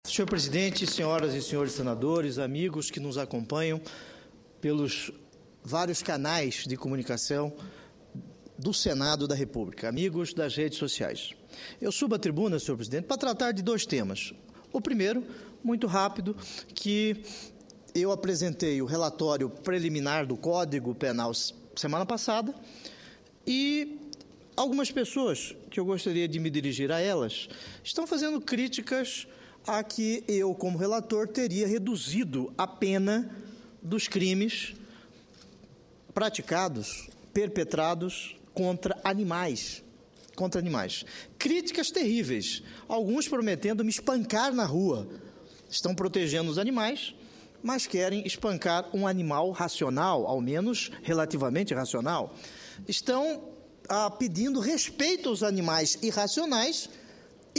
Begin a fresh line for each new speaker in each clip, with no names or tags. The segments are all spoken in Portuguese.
Senhor presidente, senhoras e senhores senadores, amigos que nos acompanham pelos vários canais de comunicação do Senado da República, amigos das redes sociais. Eu subo à tribuna, senhor presidente, para tratar de dois temas. O primeiro, muito rápido, que eu apresentei o relatório preliminar do Código Penal semana passada e algumas pessoas, que eu gostaria de me dirigir a elas, estão fazendo críticas a que eu, como relator, teria reduzido a pena dos crimes praticados, perpetrados contra animais. Críticas terríveis, alguns prometendo me espancar na rua. Estão protegendo os animais, mas querem espancar um animal racional, ao menos relativamente racional. Estão pedindo respeito aos animais irracionais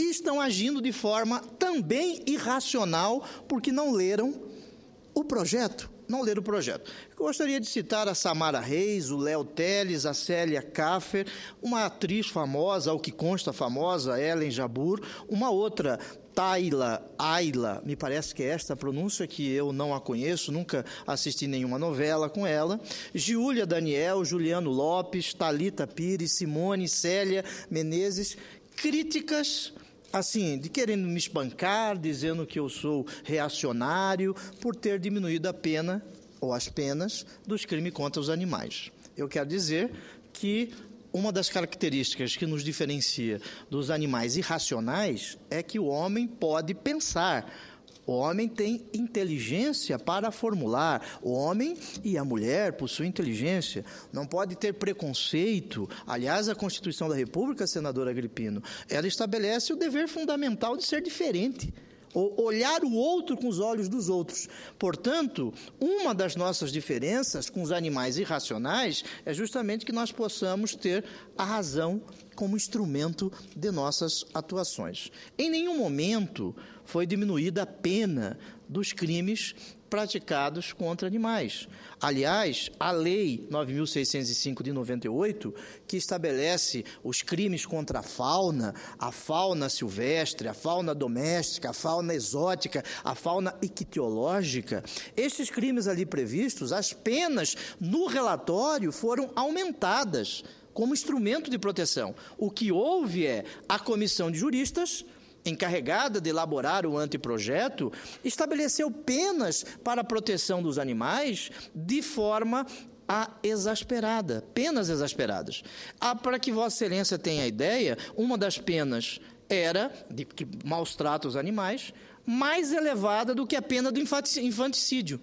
e estão agindo de forma também irracional porque não leram o projeto. Eu gostaria de citar a Samara Reis, o Léo Teles, a Célia Kaffer, uma atriz famosa, ao que consta famosa, Ellen Jabbour, uma outra, Ayla, me parece que é esta a pronúncia, que eu não a conheço, nunca assisti nenhuma novela com ela, Giulia Daniel, Juliano Lopes, Thalita Pires, Simone, Célia Menezes, críticas assim, de querendo me espancar, dizendo que eu sou reacionário por ter diminuído a pena, ou as penas, dos crimes contra os animais. Eu quero dizer que uma das características que nos diferencia dos animais irracionais é que o homem pode pensar. O homem tem inteligência para formular. O homem e a mulher possuem inteligência. Não pode ter preconceito. Aliás, a Constituição da República, senador Agripino, ela estabelece o dever fundamental de ser diferente. Olhar o outro com os olhos dos outros. Portanto, uma das nossas diferenças com os animais irracionais é justamente que nós possamos ter a razão como instrumento de nossas atuações. Em nenhum momento foi diminuída a pena dos crimes praticados contra animais. Aliás, a Lei 9.605 de 98, que estabelece os crimes contra a fauna silvestre, a fauna doméstica, a fauna exótica, a fauna ictiológica, esses crimes ali previstos, as penas no relatório foram aumentadas como instrumento de proteção. O que houve é a comissão de juristas, encarregada de elaborar o anteprojeto, estabeleceu penas para a proteção dos animais de forma exasperada, penas exasperadas. Para que Vossa Excelência tenha ideia, uma das penas era, de que maus trata os animais, mais elevada do que a pena do infanticídio.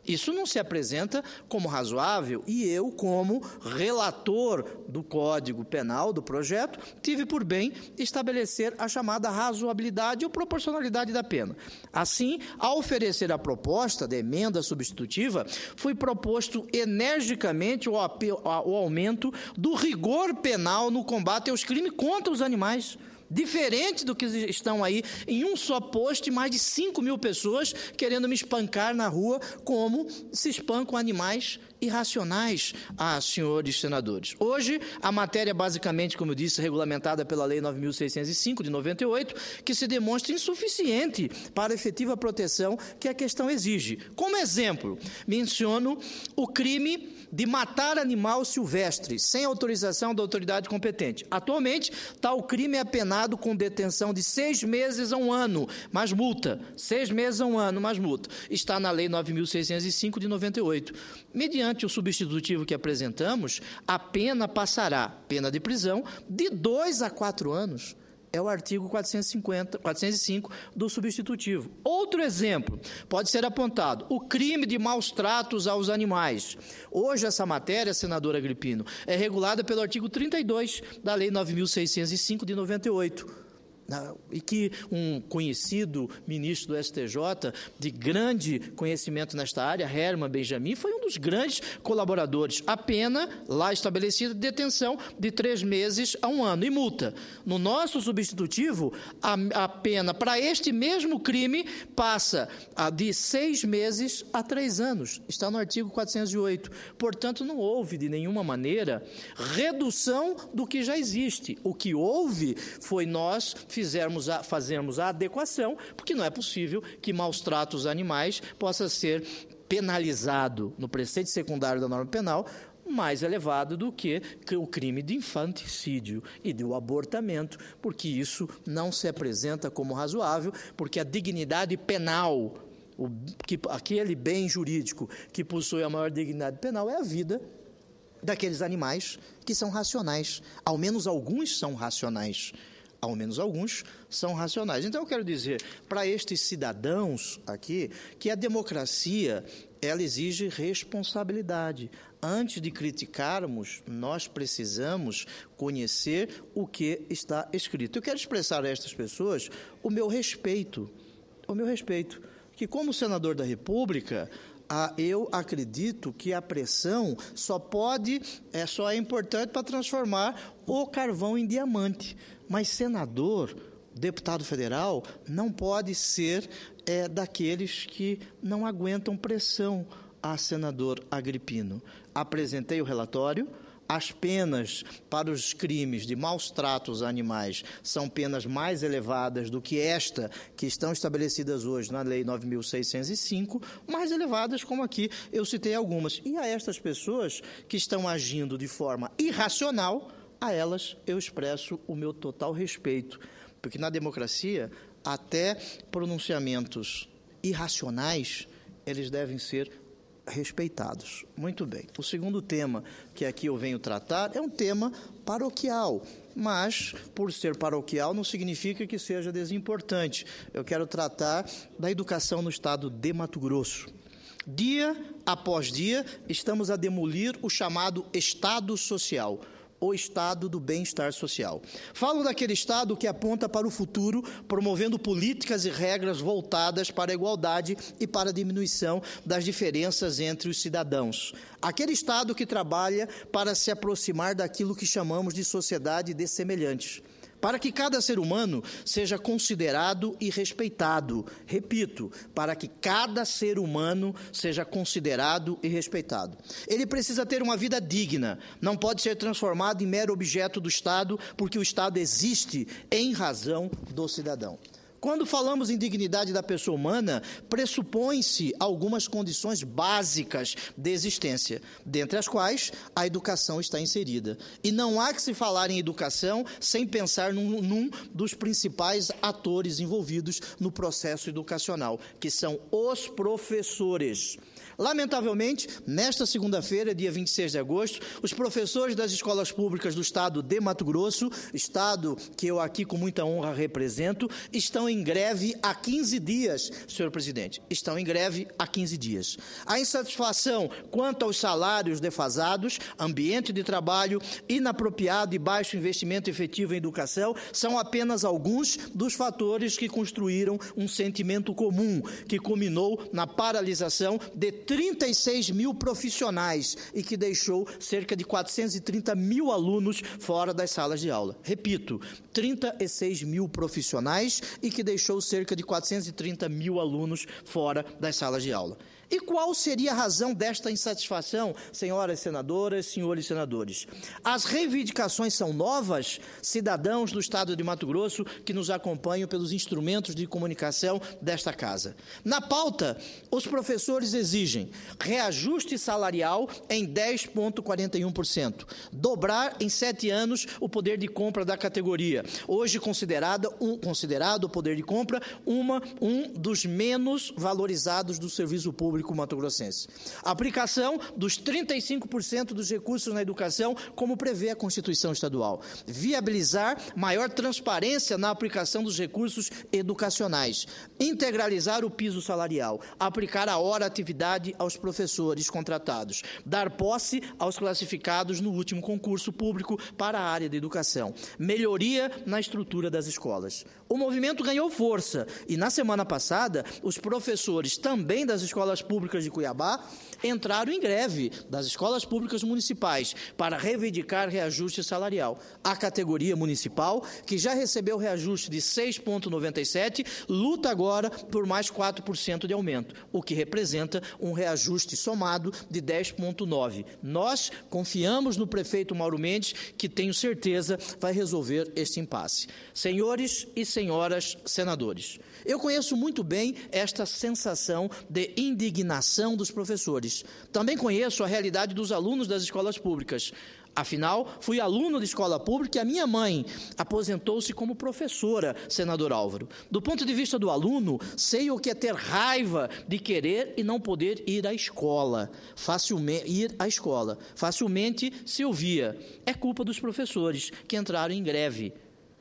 Isso não se apresenta como razoável e eu, como relator do Código Penal, do projeto, tive por bem estabelecer a chamada razoabilidade ou proporcionalidade da pena. Assim, ao oferecer a proposta de emenda substitutiva, foi proposto energicamente o aumento do rigor penal no combate aos crimes contra os animais. Diferente do que estão aí em um só post, mais de 5 mil pessoas querendo me espancar na rua, como se espancam animais irracionais, senhores senadores. Hoje, a matéria basicamente, como eu disse, regulamentada pela Lei 9.605 de 98, que se demonstra insuficiente para a efetiva proteção que a questão exige. Como exemplo, menciono o crime de matar animal silvestre, sem autorização da autoridade competente. Atualmente, tal crime é penado com detenção de 6 meses a 1 ano, mais multa. 6 meses a 1 ano, mais multa. Está na Lei 9.605 de 98. Mediante o substitutivo que apresentamos, a pena passará, pena de prisão, de 2 a 4 anos. É o artigo 405 do substitutivo. Outro exemplo pode ser apontado, o crime de maus tratos aos animais. Hoje essa matéria, senador Agripino, é regulada pelo artigo 32 da Lei 9.605 de 98. E que um conhecido ministro do STJ, de grande conhecimento nesta área, Herman Benjamin, foi um dos dos grandes colaboradores. A pena, lá estabelecida, de detenção de 3 meses a 1 ano e multa. No nosso substitutivo, a pena para este mesmo crime passa de 6 meses a 3 anos. Está no artigo 408. Portanto, não houve, de nenhuma maneira, redução do que já existe. O que houve foi nós fazermos a adequação, porque não é possível que maus tratos animais possa ser penalizado no preceito secundário da norma penal mais elevado do que o crime de infanticídio e do abortamento, porque isso não se apresenta como razoável, porque a dignidade penal, aquele bem jurídico que possui a maior dignidade penal é a vida daqueles animais que são racionais. Ao menos alguns são racionais. Ao menos alguns são racionais. Então, eu quero dizer para estes cidadãos aqui que a democracia, ela exige responsabilidade. Antes de criticarmos, nós precisamos conhecer o que está escrito. Eu quero expressar a estas pessoas o meu respeito, que como senador da República, eu acredito que a pressão só é importante para transformar o carvão em diamante. Mas senador, deputado federal, não pode ser daqueles que não aguentam pressão. Senador Agripino, apresentei o relatório. As penas para os crimes de maus tratos a animais são penas mais elevadas do que que estão estabelecidas hoje na Lei 9.605, mais elevadas, como aqui eu citei algumas. E a estas pessoas que estão agindo de forma irracional, a elas eu expresso o meu total respeito, porque na democracia, até pronunciamentos irracionais, eles devem ser respeitados. Muito bem. O segundo tema que aqui eu venho tratar é um tema paroquial, mas, por ser paroquial, não significa que seja desimportante. Eu quero tratar da educação no estado de Mato Grosso. Dia após dia, estamos a demolir o chamado Estado Social, o estado do bem-estar social. Falo daquele estado que aponta para o futuro, promovendo políticas e regras voltadas para a igualdade e para a diminuição das diferenças entre os cidadãos. Aquele estado que trabalha para se aproximar daquilo que chamamos de sociedade de semelhantes, para que cada ser humano seja considerado e respeitado. Repito, para que cada ser humano seja considerado e respeitado. Ele precisa ter uma vida digna, não pode ser transformado em mero objeto do Estado, porque o Estado existe em razão do cidadão. Quando falamos em dignidade da pessoa humana, pressupõe-se algumas condições básicas de existência, dentre as quais a educação está inserida. E não há que se falar em educação sem pensar num dos principais atores envolvidos no processo educacional, que são os professores. Lamentavelmente, nesta segunda-feira, dia 26 de agosto, os professores das escolas públicas do estado de Mato Grosso, estado que eu aqui com muita honra represento, estão em greve há 15 dias, senhor presidente. Estão em greve há 15 dias. A insatisfação quanto aos salários defasados, ambiente de trabalho inapropriado e baixo investimento efetivo em educação são apenas alguns dos fatores que construíram um sentimento comum, que culminou na paralisação de 36 mil profissionais e que deixou cerca de 430 mil alunos fora das salas de aula. Repito, 36 mil profissionais e que deixou cerca de 430 mil alunos fora das salas de aula. E qual seria a razão desta insatisfação, senhoras senadoras, senhores senadores? As reivindicações são novas, cidadãos do estado de Mato Grosso que nos acompanham pelos instrumentos de comunicação desta casa. Na pauta, os professores exigem reajuste salarial em 10,41%, dobrar em 7 anos o poder de compra da categoria, hoje considerado o poder de compra um dos menos valorizados do serviço público mato-grossense. A aplicação dos 35% dos recursos na educação, como prevê a Constituição Estadual. Viabilizar maior transparência na aplicação dos recursos educacionais. Integralizar o piso salarial. Aplicar a hora-atividade aos professores contratados. Dar posse aos classificados no último concurso público para a área de educação. Melhoria na estrutura das escolas. O movimento ganhou força e, na semana passada, os professores também das escolas públicas de Cuiabá entraram em greve das escolas públicas municipais para reivindicar reajuste salarial. A categoria municipal, que já recebeu reajuste de 6,97, luta agora por mais 4% de aumento, o que representa um reajuste somado de 10,9%. Nós confiamos no prefeito Mauro Mendes, que tenho certeza vai resolver este impasse. Senhores e senhoras senadores, eu conheço muito bem esta sensação de indignação dos professores. Também conheço a realidade dos alunos das escolas públicas. Afinal, fui aluno de escola pública e a minha mãe aposentou-se como professora, senador Álvaro. Do ponto de vista do aluno, sei o que é ter raiva de querer e não poder ir à escola. Facilmente se ouvia. É culpa dos professores que entraram em greve.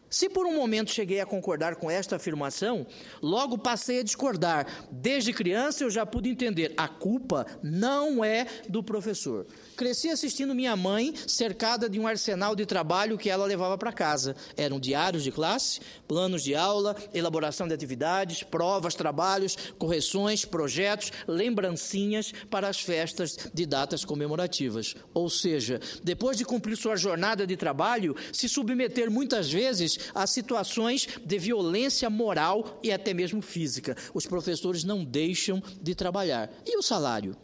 Se por um momento cheguei a concordar com esta afirmação, logo passei a discordar. Desde criança eu já pude entender, a culpa não é do professor. Cresci assistindo minha mãe cercada de um arsenal de trabalho que ela levava para casa. Eram diários de classe, planos de aula, elaboração de atividades, provas, trabalhos, correções, projetos, lembrancinhas para as festas de datas comemorativas. Ou seja, depois de cumprir sua jornada de trabalho, se submeter muitas vezes a situações de violência moral e até mesmo física. Os professores não deixam de trabalhar. E o salário?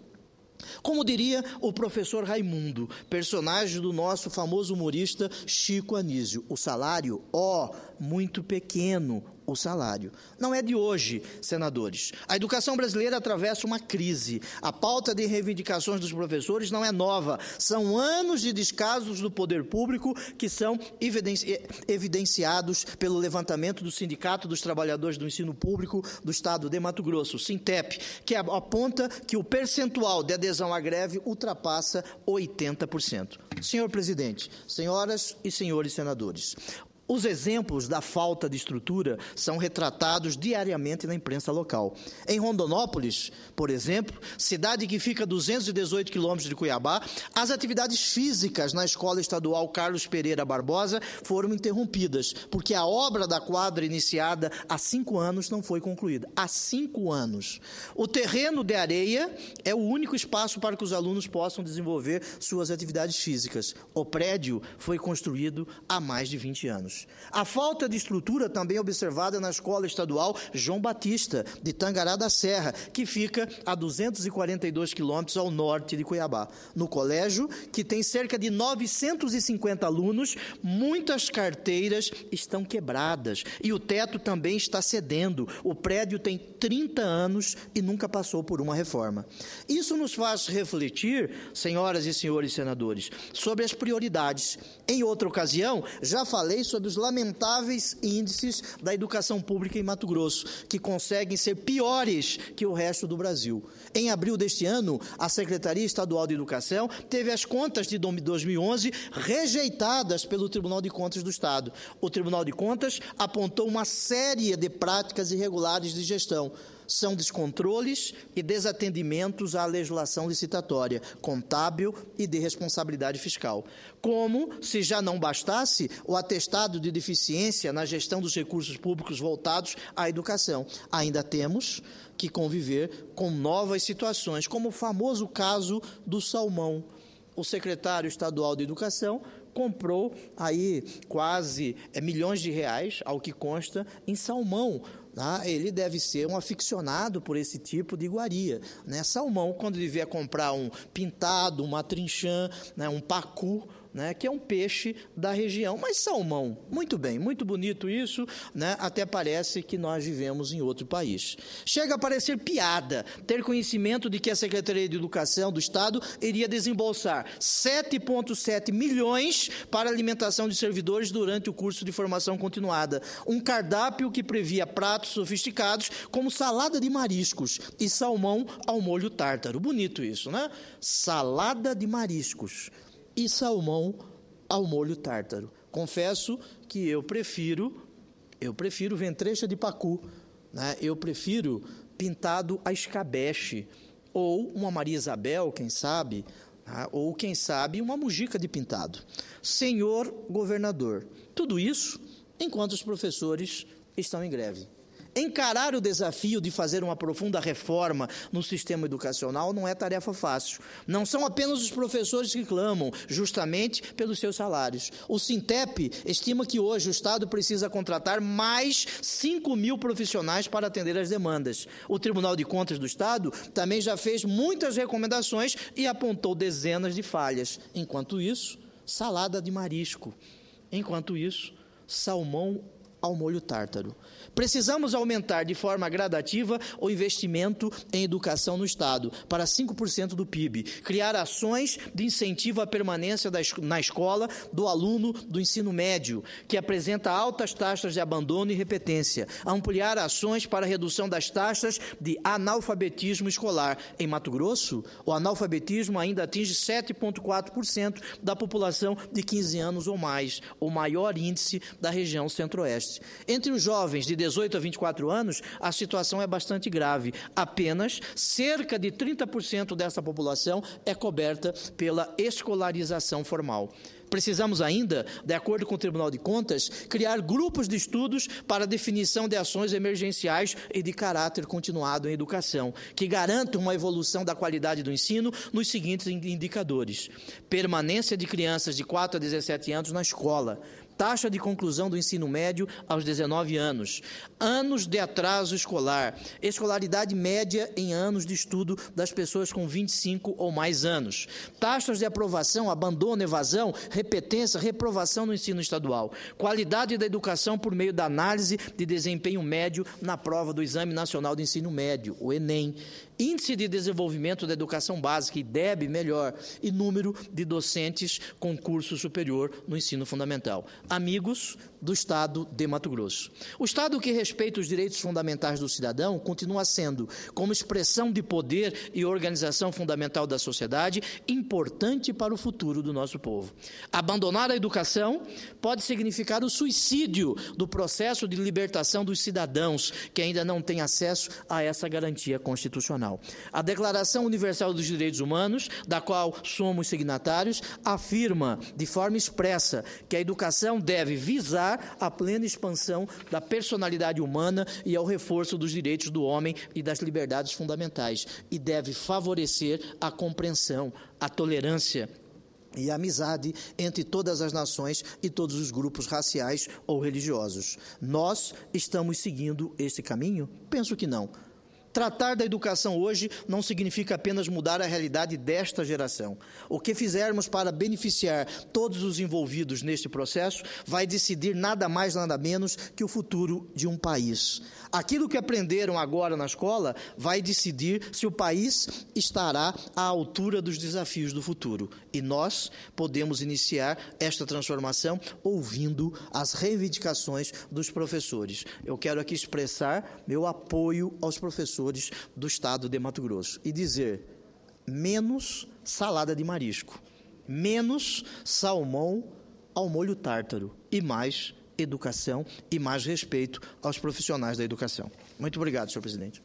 Como diria o professor Raimundo, personagem do nosso famoso humorista Chico Anísio, o salário, muito pequeno, o salário. Não é de hoje, senadores. A educação brasileira atravessa uma crise. A pauta de reivindicações dos professores não é nova. São anos de descasos do poder público que são evidenciados pelo levantamento do Sindicato dos Trabalhadores do Ensino Público do Estado de Mato Grosso, Sintep, que aponta que o percentual de adesão à greve ultrapassa 80%. Senhor presidente, senhoras e senhores senadores, os exemplos da falta de estrutura são retratados diariamente na imprensa local. Em Rondonópolis, por exemplo, cidade que fica a 218 quilômetros de Cuiabá, as atividades físicas na Escola Estadual Carlos Pereira Barbosa foram interrompidas, porque a obra da quadra iniciada há 5 anos não foi concluída. Há 5 anos. O terreno de areia é o único espaço para que os alunos possam desenvolver suas atividades físicas. O prédio foi construído há mais de 20 anos. A falta de estrutura também é observada na Escola Estadual João Batista, de Tangará da Serra, que fica a 242 quilômetros ao norte de Cuiabá. No colégio, que tem cerca de 950 alunos, muitas carteiras estão quebradas e o teto também está cedendo. O prédio tem 30 anos e nunca passou por uma reforma. Isso nos faz refletir, senhoras e senhores senadores, sobre as prioridades. Em outra ocasião, já falei sobre os lamentáveis índices da educação pública em Mato Grosso, que conseguem ser piores que o resto do Brasil. Em abril deste ano, a Secretaria Estadual de Educação teve as contas de 2011 rejeitadas pelo Tribunal de Contas do Estado. O Tribunal de Contas apontou uma série de práticas irregulares de gestão. São descontroles e desatendimentos à legislação licitatória, contábil e de responsabilidade fiscal. Como, se já não bastasse, o atestado de deficiência na gestão dos recursos públicos voltados à educação. Ainda temos que conviver com novas situações, como o famoso caso do salmão. O secretário estadual de Educação comprou aí quase milhões de reais, ao que consta, em salmão. Ele deve ser um aficionado por esse tipo de iguaria. Salmão, quando ele vier comprar um pintado, uma trinchã, um pacu, que é um peixe da região. Mas salmão, muito bem, muito bonito isso, até parece que nós vivemos em outro país. Chega a parecer piada ter conhecimento de que a Secretaria de Educação do Estado iria desembolsar 7,7 milhões para alimentação de servidores durante o curso de formação continuada. Um cardápio que previa pratos sofisticados como salada de mariscos e salmão ao molho tártaro. Bonito isso, Salada de mariscos e salmão ao molho tártaro. Confesso que eu prefiro ventrecha de pacu, eu prefiro pintado a escabeche, ou uma Maria Isabel, quem sabe, ou quem sabe uma mujica de pintado. Senhor governador, tudo isso enquanto os professores estão em greve. Encarar o desafio de fazer uma profunda reforma no sistema educacional não é tarefa fácil. Não são apenas os professores que clamam, justamente pelos seus salários. O Sintep estima que hoje o Estado precisa contratar mais 5.000 profissionais para atender às demandas. O Tribunal de Contas do Estado também já fez muitas recomendações e apontou dezenas de falhas. Enquanto isso, salada de marisco. Enquanto isso, salmão ao molho tártaro. Precisamos aumentar de forma gradativa o investimento em educação no Estado, para 5% do PIB, criar ações de incentivo à permanência na escola do aluno do ensino médio, que apresenta altas taxas de abandono e repetência, ampliar ações para a redução das taxas de analfabetismo escolar. Em Mato Grosso, o analfabetismo ainda atinge 7,4% da população de 15 anos ou mais, o maior índice da região centro-oeste. Entre os jovens de 18 a 24 anos, a situação é bastante grave. Apenas cerca de 30% dessa população é coberta pela escolarização formal. Precisamos ainda, de acordo com o Tribunal de Contas, criar grupos de estudos para definição de ações emergenciais e de caráter continuado em educação, que garantam uma evolução da qualidade do ensino nos seguintes indicadores: permanência de crianças de 4 a 17 anos na escola, taxa de conclusão do ensino médio aos 19 anos, anos de atraso escolar, escolaridade média em anos de estudo das pessoas com 25 ou mais anos, taxas de aprovação, abandono, evasão, repetência, reprovação no ensino estadual, qualidade da educação por meio da análise de desempenho médio na prova do Exame Nacional de Ensino Médio, o Enem, índice de desenvolvimento da educação básica, IDEB melhor, e número de docentes com curso superior no ensino fundamental. Amigos do Estado de Mato Grosso. O Estado que respeita os direitos fundamentais do cidadão continua sendo, como expressão de poder e organização fundamental da sociedade, importante para o futuro do nosso povo. Abandonar a educação pode significar o suicídio do processo de libertação dos cidadãos que ainda não têm acesso a essa garantia constitucional. A Declaração Universal dos Direitos Humanos, da qual somos signatários, afirma de forma expressa que a educação deve visar a plena expansão da personalidade humana e ao reforço dos direitos do homem e das liberdades fundamentais, e deve favorecer a compreensão, a tolerância e a amizade entre todas as nações e todos os grupos raciais ou religiosos. Nós estamos seguindo esse caminho? Penso que não. Tratar da educação hoje não significa apenas mudar a realidade desta geração. O que fizermos para beneficiar todos os envolvidos neste processo vai decidir nada mais, nada menos que o futuro de um país. Aquilo que aprenderam agora na escola vai decidir se o país estará à altura dos desafios do futuro. E nós podemos iniciar esta transformação ouvindo as reivindicações dos professores. Eu quero aqui expressar meu apoio aos professores do Estado de Mato Grosso e dizer: menos salada de marisco, menos salmão ao molho tártaro e mais educação e mais respeito aos profissionais da educação. Muito obrigado, senhor presidente.